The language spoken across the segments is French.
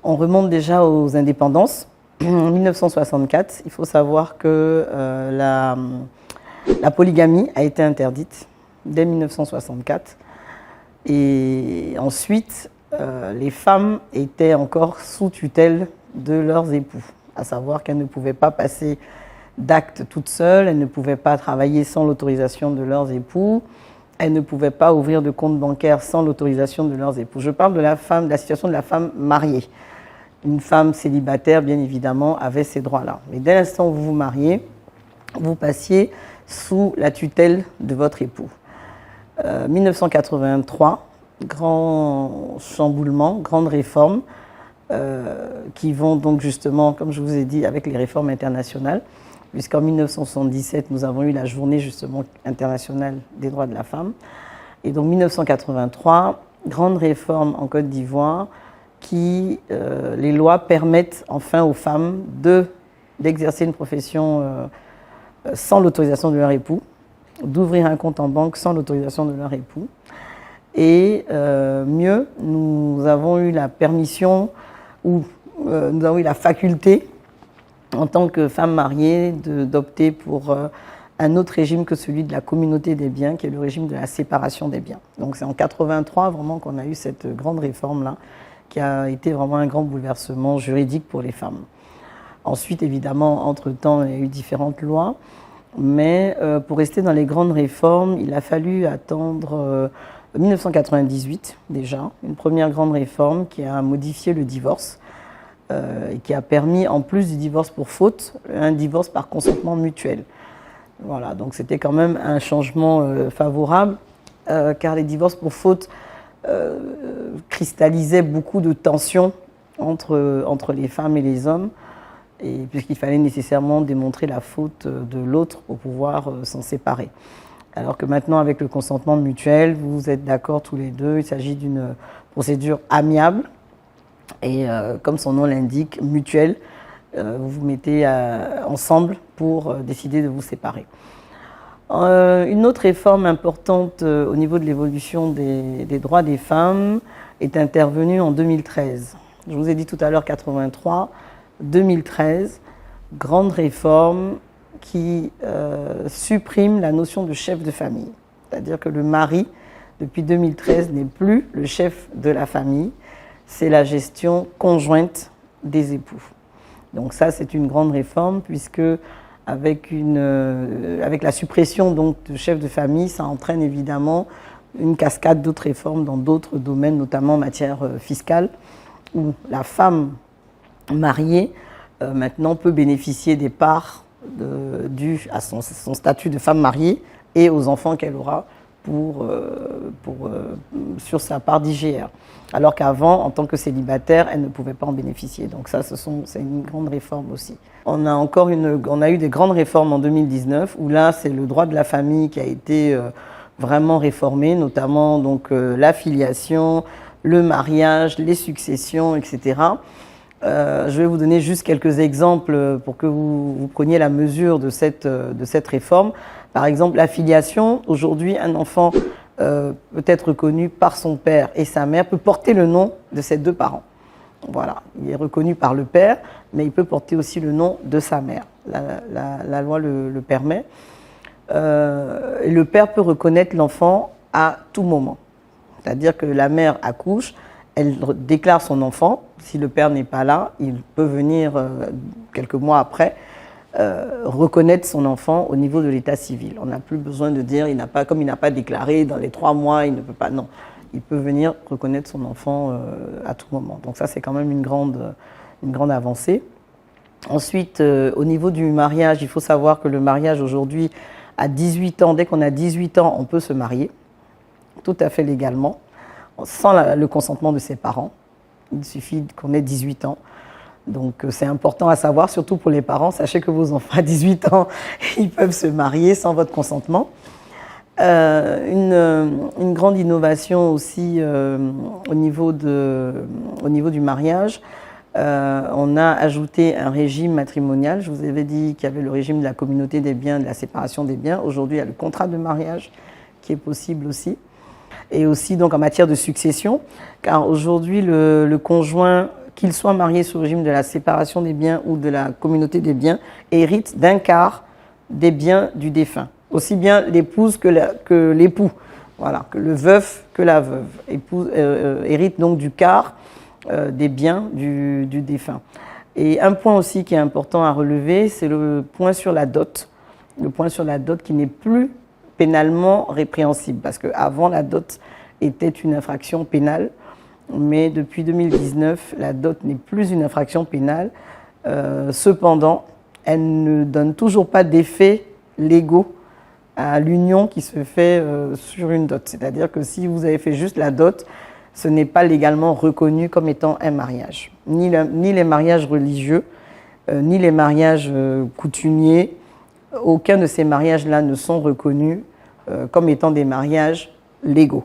On remonte déjà aux indépendances. En 1964, il faut savoir que la polygamie a été interdite dès 1964. Et ensuite, les femmes étaient encore sous tutelle de leurs époux, à savoir qu'elles ne pouvaient pas passer d'actes toutes seules, elles ne pouvaient pas travailler sans l'autorisation de leurs époux, elles ne pouvaient pas ouvrir de compte bancaire sans l'autorisation de leurs époux. Je parle de la situation de la femme mariée. Une femme célibataire, bien évidemment, avait ces droits-là. Mais dès l'instant où vous vous mariez, vous passiez sous la tutelle de votre époux. 1983, grand chamboulement, grande réforme, qui vont donc justement, comme je vous ai dit, avec les réformes internationales, puisqu'en 1977, nous avons eu la journée justement internationale des droits de la femme. Et donc 1983, grande réforme en Côte d'Ivoire, qui, les lois permettent enfin aux femmes d'exercer une profession sans l'autorisation de leur époux, d'ouvrir un compte en banque sans l'autorisation de leur époux. Et mieux, nous avons eu la permission, ou nous avons eu la faculté, en tant que femme mariée, d'opter pour un autre régime que celui de la communauté des biens, qui est le régime de la séparation des biens. Donc c'est en 1983 vraiment qu'on a eu cette grande réforme-là, qui a été vraiment un grand bouleversement juridique pour les femmes. Ensuite, évidemment, entre-temps, il y a eu différentes lois, mais pour rester dans les grandes réformes, il a fallu attendre 1998 déjà, une première grande réforme qui a modifié le divorce et qui a permis, en plus du divorce pour faute, un divorce par consentement mutuel. Voilà, donc c'était quand même un changement favorable, car les divorces pour faute cristallisaient beaucoup de tensions entre les femmes et les hommes, et puisqu'il fallait nécessairement démontrer la faute de l'autre pour pouvoir s'en séparer. Alors que maintenant, avec le consentement mutuel, vous êtes d'accord tous les deux, il s'agit d'une procédure amiable et comme son nom l'indique, mutuelle, vous vous mettez ensemble pour décider de vous séparer. Une autre réforme importante au niveau de l'évolution des droits des femmes est intervenue en 2013. Je vous ai dit tout à l'heure 83, 2013, grande réforme qui supprime la notion de chef de famille. C'est-à-dire que le mari, depuis 2013, n'est plus le chef de la famille, c'est la gestion conjointe des époux. Donc ça, c'est une grande réforme, puisque avec la suppression donc, de chef de famille, ça entraîne évidemment une cascade d'autres réformes dans d'autres domaines, notamment en matière fiscale, où la femme mariée maintenant peut bénéficier des parts dues à son statut de femme mariée et aux enfants qu'elle aura sur sa part d'IGR. Alors qu'avant, en tant que célibataire, elle ne pouvait pas en bénéficier. Donc ça, c'est une grande réforme aussi. On a eu des grandes réformes en 2019, où là, c'est le droit de la famille qui a été vraiment réformé, notamment donc, la filiation, le mariage, les successions, etc. Je vais vous donner juste quelques exemples pour que vous preniez la mesure de cette réforme. Par exemple, la filiation. Aujourd'hui, un enfant peut être reconnu par son père et sa mère, peut porter le nom de ses deux parents. Voilà, il est reconnu par le père, mais il peut porter aussi le nom de sa mère. La loi le permet. Et le père peut reconnaître l'enfant à tout moment. C'est-à-dire que la mère accouche, elle déclare son enfant. Si le père n'est pas là, il peut venir quelques mois après reconnaître son enfant au niveau de l'état civil. On n'a plus besoin de dire, comme il n'a pas déclaré dans les 3 mois, il ne peut pas. Non, il peut venir reconnaître son enfant à tout moment. Donc ça, c'est quand même une grande avancée. Ensuite, au niveau du mariage, il faut savoir que le mariage aujourd'hui, à 18 ans, dès qu'on a 18 ans, on peut se marier, tout à fait légalement, sans le consentement de ses parents. Il suffit qu'on ait 18 ans. Donc c'est important à savoir, surtout pour les parents. Sachez que vos enfants à 18 ans, ils peuvent se marier sans votre consentement. Une grande innovation aussi au niveau du mariage. On a ajouté un régime matrimonial. Je vous avais dit qu'il y avait le régime de la communauté des biens, de la séparation des biens. Aujourd'hui, il y a le contrat de mariage qui est possible aussi. Et aussi donc en matière de succession, car aujourd'hui le conjoint qu'ils soient mariés sous le régime de la séparation des biens ou de la communauté des biens, héritent d'un quart des biens du défunt. Aussi bien l'épouse que l'époux, voilà, que le veuf que la veuve, hérite donc du quart des biens du défunt. Et un point aussi qui est important à relever, c'est le point sur la dot. Le point sur la dot qui n'est plus pénalement répréhensible, parce qu'avant la dot était une infraction pénale, mais depuis 2019, la dot n'est plus une infraction pénale. Cependant, elle ne donne toujours pas d'effets légaux à l'union qui se fait sur une dot. C'est-à-dire que si vous avez fait juste la dot, ce n'est pas légalement reconnu comme étant un mariage. Ni les mariages religieux, ni les mariages coutumiers, aucun de ces mariages-là ne sont reconnus comme étant des mariages légaux.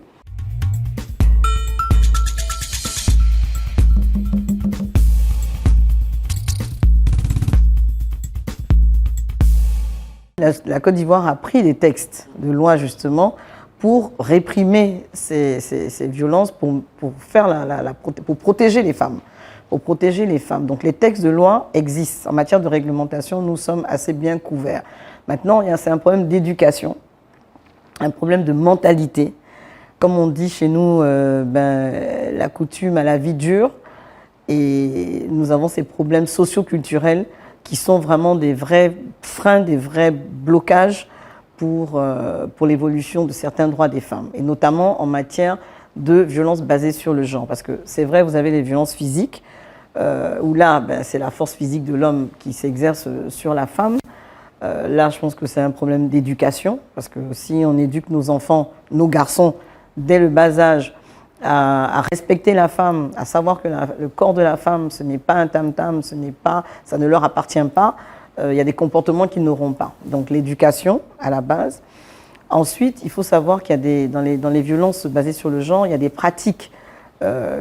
La Côte d'Ivoire a pris des textes de loi justement pour réprimer ces violences, pour protéger les femmes. Pour protéger les femmes. Donc les textes de loi existent. En matière de réglementation, nous sommes assez bien couverts. Maintenant, c'est un problème d'éducation, un problème de mentalité. Comme on dit chez nous, la coutume à la vie dure. Et nous avons ces problèmes socio-culturels qui sont vraiment des vrais freins, des vrais blocages pour l'évolution de certains droits des femmes, et notamment en matière de violences basées sur le genre. Parce que c'est vrai, vous avez les violences physiques, où là, c'est la force physique de l'homme qui s'exerce sur la femme. Là, je pense que c'est un problème d'éducation, parce que si on éduque nos enfants, nos garçons, dès le bas âge, à respecter la femme, à savoir que le corps de la femme, ce n'est pas un tam-tam, ça ne leur appartient pas, il y a des comportements qu'ils n'auront pas. Donc l'éducation, à la base. Ensuite, il faut savoir qu'il y a dans les violences basées sur le genre, il y a des pratiques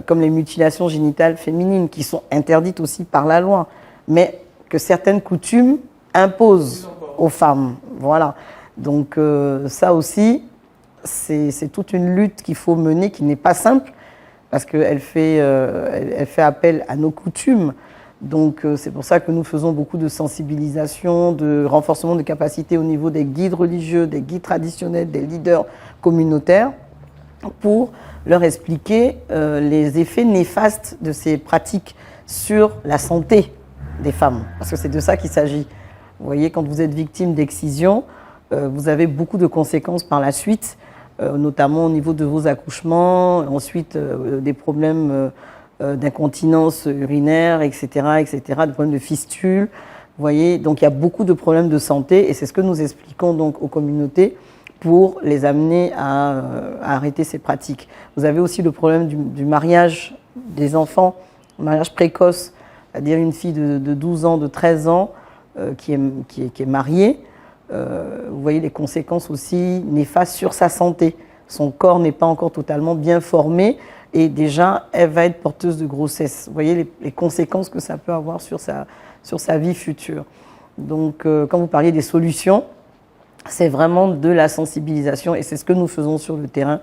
comme les mutilations génitales féminines qui sont interdites aussi par la loi, mais que certaines coutumes imposent aux femmes. Voilà. Donc ça aussi, c'est toute une lutte qu'il faut mener, qui n'est pas simple, parce qu'elle fait appel à nos coutumes. Donc c'est pour ça que nous faisons beaucoup de sensibilisation, de renforcement de capacités au niveau des guides religieux, des guides traditionnels, des leaders communautaires, pour leur expliquer les effets néfastes de ces pratiques sur la santé des femmes. Parce que c'est de ça qu'il s'agit. Vous voyez, quand vous êtes victime d'excision, vous avez beaucoup de conséquences par la suite, notamment au niveau de vos accouchements, ensuite des problèmes d'incontinence urinaire, etc., des problèmes de fistules. Vous voyez, donc il y a beaucoup de problèmes de santé, et c'est ce que nous expliquons donc aux communautés pour les amener à arrêter ces pratiques. Vous avez aussi le problème du mariage des enfants, mariage précoce, c'est-à-dire une fille de 12 ans, de 13 ans qui est mariée. Vous voyez les conséquences aussi néfastes sur sa santé. Son corps n'est pas encore totalement bien formé et déjà elle va être porteuse de grossesse. Vous voyez les conséquences que ça peut avoir sur sa vie future. Donc quand vous parliez des solutions, c'est vraiment de la sensibilisation, et c'est ce que nous faisons sur le terrain.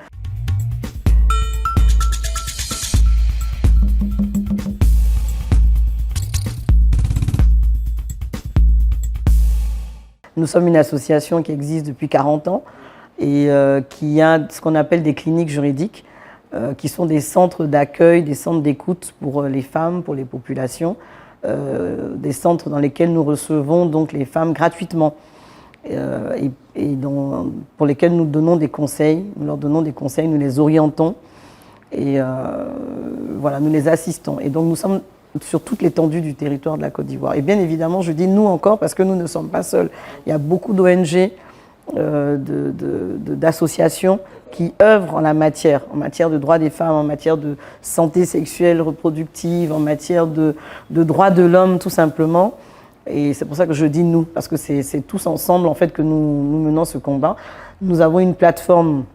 Nous sommes une association qui existe depuis 40 ans et qui a ce qu'on appelle des cliniques juridiques, qui sont des centres d'accueil, des centres d'écoute pour les femmes, pour les populations, des centres dans lesquels nous recevons donc les femmes gratuitement pour lesquels nous donnons des conseils, nous leur donnons des conseils, nous les orientons et voilà, nous les assistons. Et donc nous sommes sur toute l'étendue du territoire de la Côte d'Ivoire. Et bien évidemment, je dis nous encore parce que nous ne sommes pas seuls. Il y a beaucoup d'ONG, d'associations qui œuvrent en matière de droits des femmes, en matière de santé sexuelle, reproductive, en matière de droits de l'homme tout simplement. Et c'est pour ça que je dis nous, parce que c'est tous ensemble en fait que nous menons ce combat. Nous avons une plateforme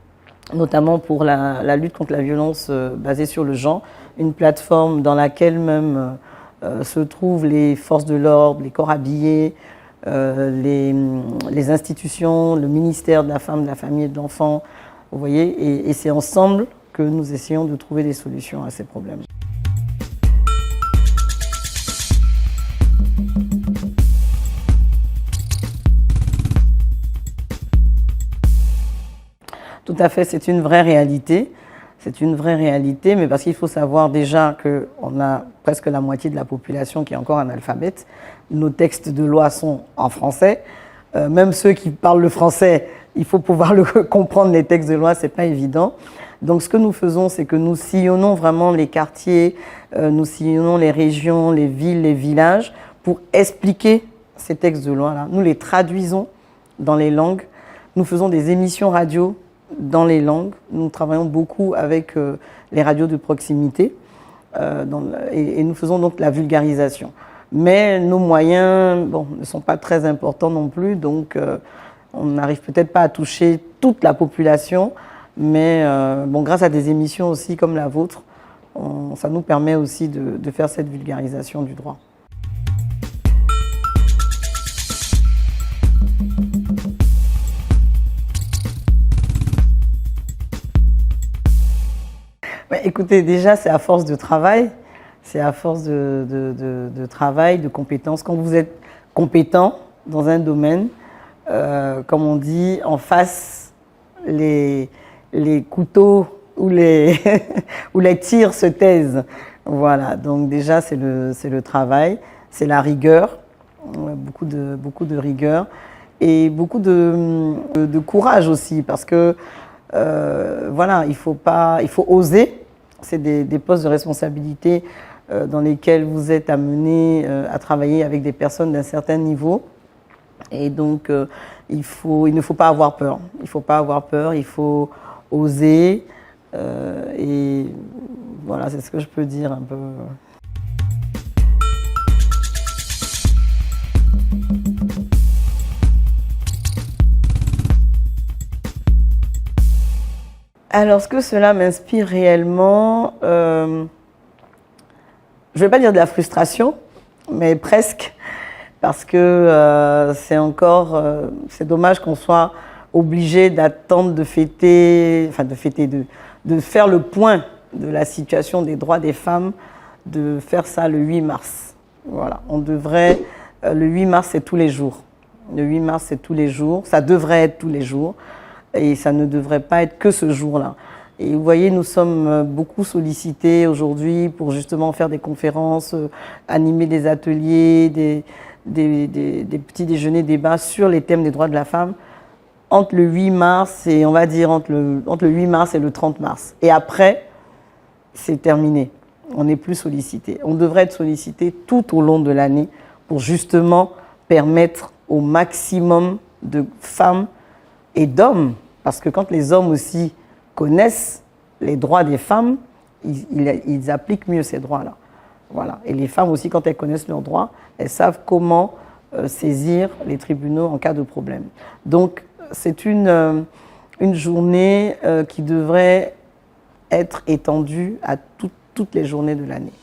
notamment pour la lutte contre la violence basée sur le genre, une plateforme dans laquelle même se trouvent les forces de l'ordre, les corps habillés, les institutions, le ministère de la femme, de la famille et de l'enfant. Vous voyez, et c'est ensemble que nous essayons de trouver des solutions à ces problèmes. à fait, c'est une vraie réalité. C'est une vraie réalité, mais parce qu'il faut savoir déjà qu'on a presque la moitié de la population qui est encore analphabète. Nos textes de loi sont en français. Même ceux qui parlent le français, il faut pouvoir comprendre les textes de loi, c'est pas évident. Donc ce que nous faisons, c'est que nous sillonnons vraiment les quartiers, nous sillonnons les régions, les villes, les villages pour expliquer ces textes de loi-là. Nous les traduisons dans les langues. Nous faisons des émissions radio dans les langues. Nous travaillons beaucoup avec les radios de proximité et nous faisons donc la vulgarisation. Mais nos moyens ne sont pas très importants non plus, donc on n'arrive peut-être pas à toucher toute la population, mais grâce à des émissions aussi comme la vôtre, ça nous permet aussi de faire cette vulgarisation du droit. Écoutez, déjà, c'est à force de travail, c'est à force de travail, de compétences. Quand vous êtes compétent dans un domaine, comme on dit, en face, les couteaux ou les tirs se taisent. Voilà, donc déjà, c'est le travail, c'est la rigueur, beaucoup de rigueur et beaucoup de courage aussi, parce que voilà, il faut oser. C'est des postes de responsabilité dans lesquels vous êtes amené à travailler avec des personnes d'un certain niveau. Et donc, il ne faut pas avoir peur. Il ne faut pas avoir peur, il faut oser. Et voilà, c'est ce que je peux dire un peu. Alors, ce que cela m'inspire réellement, je ne vais pas dire de la frustration, mais presque, parce que c'est dommage qu'on soit obligé d'attendre de faire le point de la situation des droits des femmes, de faire ça le 8 mars. Voilà, le 8 mars, c'est tous les jours. Le 8 mars, c'est tous les jours, ça devrait être tous les jours. Et ça ne devrait pas être que ce jour-là. Et vous voyez, nous sommes beaucoup sollicités aujourd'hui pour justement faire des conférences, animer des ateliers, des petits déjeuners, débats sur les thèmes des droits de la femme entre le 8 mars et, on va dire, entre le 8 mars et le 30 mars. Et après, c'est terminé. On n'est plus sollicité. On devrait être sollicité tout au long de l'année pour justement permettre au maximum de femmes et d'hommes, parce que quand les hommes aussi connaissent les droits des femmes, ils appliquent mieux ces droits-là. Voilà. Et les femmes aussi, quand elles connaissent leurs droits, elles savent comment saisir les tribunaux en cas de problème. Donc, c'est une journée qui devrait être étendue à toutes les journées de l'année.